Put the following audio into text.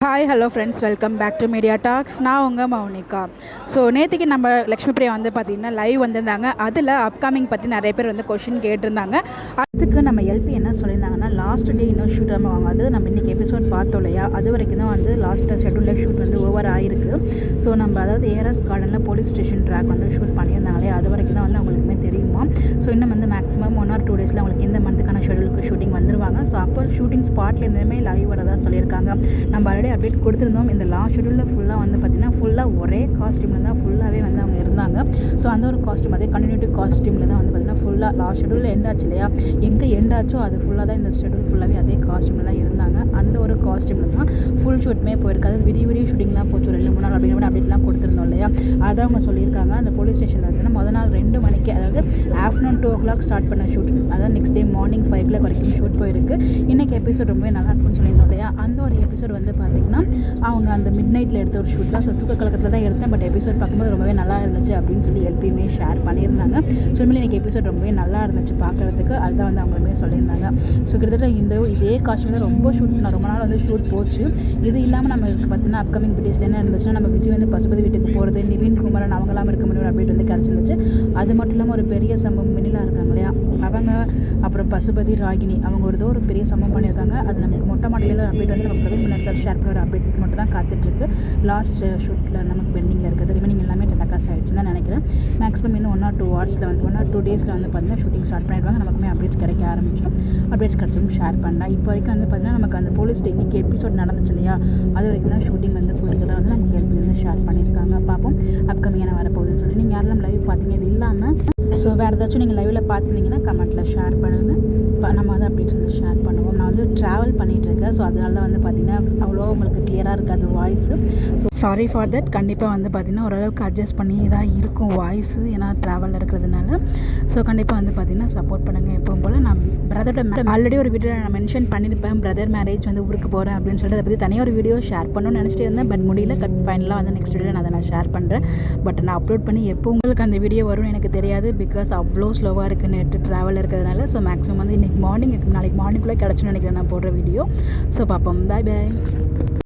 Hi hello friends, welcome back to Media Talks. நான் உங்கள் Mounika. So நேற்றுக்கு நம்ம லக்ஷ்மி பிரியா வந்து பார்த்திங்கன்னா லைவ் வந்திருந்தாங்க. அதில் அப்கமிங் பற்றி நிறைய பேர் வந்து கொஷின் கேட்டிருந்தாங்க. அதுக்கு நம்ம எல்பி என்ன சொல்லியிருந்தாங்கன்னா, லாஸ்ட் டே இன்னும் ஷூட் வாங்க, அது நம்ம இன்றைக்கி எபிசோட் பார்த்தோம் இல்லையா, அது வரைக்கும் தான் வந்து லாஸ்ட் ஷெட்யூலில் ஷூட் வந்து ஓவர் ஆகிருக்கு. ஸோ நம்ம அதாவது ஏஆர்எஸ் கார்டனில் போலீஸ் ஸ்டேஷன் ட்ராக் வந்து ஷூட் பண்ணியிருந்தாங்களே, அது வரைக்கும் தான் வந்து அவங்களுக்குமே தெரியுமா. ஸோ இன்னும் வந்து மேக்ஸிமம் 1 or 2 டேஸில் அவங்களுக்கு இந்த மந்த்துக்கான ஷெட்யூலுக்கு ஷூட்டிங் வந்துருவாங்க. ஸோ அப்போ ஷூட்டிங் ஸ்பாட்லேருந்துமே லைவ் வரதா சொல்லியிருக்காங்க. நம்ம ஆல்ரெடி அப்டேட் கொடுத்துருந்தோம். இந்த லாஸ்ட் ஷெட்யூலில் ஃபுல்லாக வந்து பார்த்திங்கன்னா ஃபுல்லாக ஒரே காஸ்டியூமில் தான் ஃபுல்லாகவே வந்து அவங்க இருந்தாங்க. ஸோ அந்த ஒரு காஸ்டியூம் அதே கண்டினியூட்டி காஸ்டியூமில் தான் வந்து பார்த்திங்கன்னா ஃபுல்லாக லாஸ்ட் ஷெட்யூலில் எண்ட் ஆச்சு இல்லையா, எங்கே எண்ட் ஆச்சோ அது ஃபுல்லாக தான் இந்த ஷெட்யூல் ஃபுல்லாகவே அதே காஸ்டியூமில் தான் இருந்தாங்க. அந்த ஒரு காஸ்டியூமில் தான் ஃபுல் ஷூட்டுமே போயிருக்காது. விடிய ஷூட்டிங்லாம் போச்சு, 2-3 நாள் அப்படிங்கிற அப்டேட்லாம் கொடுத்துருந்தோம் இல்லையா. அதை அவங்க சொல்லியிருக்காங்க. அந்த போலீஸ் ஸ்டேஷனில் இருக்குன்னா முதல் நாள் 2 மணிக்கு, அதாவது ஆஃப்டர்நூன் 2 o'clock ஸ்டார்ட் பண்ண ஷூட், அதாவது நெக்ஸ்ட் டே மார்னிங் 5 o'clock வரைக்கும் ஷூட் போயிருக்கு. இன்றைக்கி எபிசோட் ரொம்பவே நல்லா இருக்கும்னு சொல்லியிருந்தோம் இல்லையா. அந்த ஒரு எபிசோட் வந்து பார்த்திங்கன்னா அவங்க அந்த மிட் நைட்டில் எடுத்த ஒரு ஷூட் தான். ஸோ தூக்க கலக்கத்தில் தான் எடுத்தேன், பட் எபிசோட் பார்க்கும்போது ரொம்பவே நல்லா இருந்துச்சு அப்படின்னு சொல்லி எல்பியுமே ஷேர் பண்ணியிருந்தாங்க. ஸோ உண்மையிலே இன்றைக்கி எபிசோட் ரொம்பவே நல்லா இருந்துச்சு பார்க்குறதுக்கு. அதுதான் வந்து அவங்களுமே சொல்லியிருந்தாங்க. ஸோ கிட்டத்தட்ட இதே காஸ்டியூம் தான் ரொம்ப நாள் வந்து ஷூட் போச்சு. இது இல்லாமல் நம்மளுக்கு பார்த்தீங்கன்னா அப்கமிங் வீடியோஸில் என்ன இருந்துச்சுன்னா, நம்ம விஜய் வந்து பசுபதி வீட்டுக்கு போகிறது, நிவின் குமரன் அவங்களாம் இருக்க முடியும் அப்டேட் வந்து கிடச்சிருந்துச்சு. அது மட்டும் இல்லாமல் ஒரு பெரிய சம்பவம் வெண்ணிலா இருக்காங்க இல்லையா, அவங்க அப்புறம் பசுபதி ராகினி அவங்க ஒரு பெரிய சம்பவம் பண்ணியிருக்காங்க. அது நமக்கு மொட்டை மாடியிலேருந்து ஒரு அப்டேட் வந்து நம்ம பிரவீன் மன்னர் சார் ஷேர் பண்ண ஒரு அப்டேட் இது மட்டும் தான் காத்துட்ருக்கு. லாஸ்ட் ஷூட்டில் நமக்கு பெண்டிங்கில் இருக்குது. ரிமைனிங் எல்லாமே டெலகாஸ்ட் ஆகிடுச்சு தான் நினைக்கிறேன். மேக்ஸிமம் இன்னும் 1 or 2 hours வந்து 1 or 2 days வந்து பார்த்திங்கன்னா ஷூட்டிங் ஸ்டார்ட் பண்ணிடுவாங்க. நமக்குமே அப்டேட்ஸ் கிடைக்க ஆரம்பிச்சிடும். அப்டேட்ஸ் கிடச்சிடும் ஷேர் பண்ணலாம். இப்போ வரைக்கும் வந்து பார்த்திங்கன்னா நமக்கு அந்த போலீஸ் இன்றைக்கி எபிசோட் நடந்துச்சு இல்லையா, அது வரைக்கும் தான் ஷூட்டிங் வந்து போயிருக்கிறதா வந்து நமக்கு எல்பி வந்து ஷேர் பண்ணியிருக்காங்க. பார்ப்போம் அப்கமிங் என்ன வரப்போகுதுன்னு சொல்லி. நீங்கள் யாரெல்லாம் லைவ் பார்த்தீங்க இது இல்லாமல், ஸோ வேறு ஏதாச்சும் நீங்கள் லைவில் பார்த்துருந்தீங்கன்னா கமெண்ட்டில் ஷேர் பண்ணுங்கள். நம்ம வந்து அப்டேட்ஸ் வந்து ஷேர் பண்ணுவோம். நான் வந்து ட்ராவல் பண்ணிகிட்ருக்கேன். ஸோ அதனால தான் வந்து பார்த்திங்கன்னா அவ்வளோ உங்களுக்கு கிளியராக இருக்காது voice. So sorry for that. கண்டிப்பாக வந்து பார்த்திங்கன்னா ஓரளவுக்கு அட்ஜஸ்ட் பண்ணி தான் இருக்கும் வாய்ஸு, ஏன்னா ட்ராவலில் இருக்கிறதுனால. ஸோ கண்டிப்பாக வந்து பார்த்திங்கன்னா சப்போர்ட் பண்ணுங்கள். எப்பவும் போல் நான் பிரதரோட ஆல்ரெடி ஒரு வீடியோ நான் மென்ஷன் பண்ணியிருப்பேன், பிரதர் மேரேஜ் வந்து ஊருக்கு போகிறேன் அப்படின்னு சொல்லிட்டு அதை பற்றி தனியாக ஒரு வீடியோ ஷேர் பண்ணணும்னு நினச்சிட்டு இருந்தேன். பட் முடியல. ஃபைனலாக வந்து நெக்ஸ்ட் வீடியோ நான் ஷேர் பண்ணுறேன். பட் நான் அப்லோட் பண்ணி எப்போ உங்களுக்கு அந்த வீடியோ வரும்னு எனக்கு தெரியாது. பிகாஸ் அவ்வளோ ஸ்லோவாக இருக்குது நெட்டு ட்ராவல் இருக்கிறதுனால. ஸோ மேக்ஸிமம் வந்து இன்றைக்கி மார்னிங் நாளைக்கு மார்னிங்குள்ளே கிடச்சுன்னு நினைக்கிறேன் நான் போடுற வீடியோ. ஸோ பார்ப்போம். பாய் பாய்.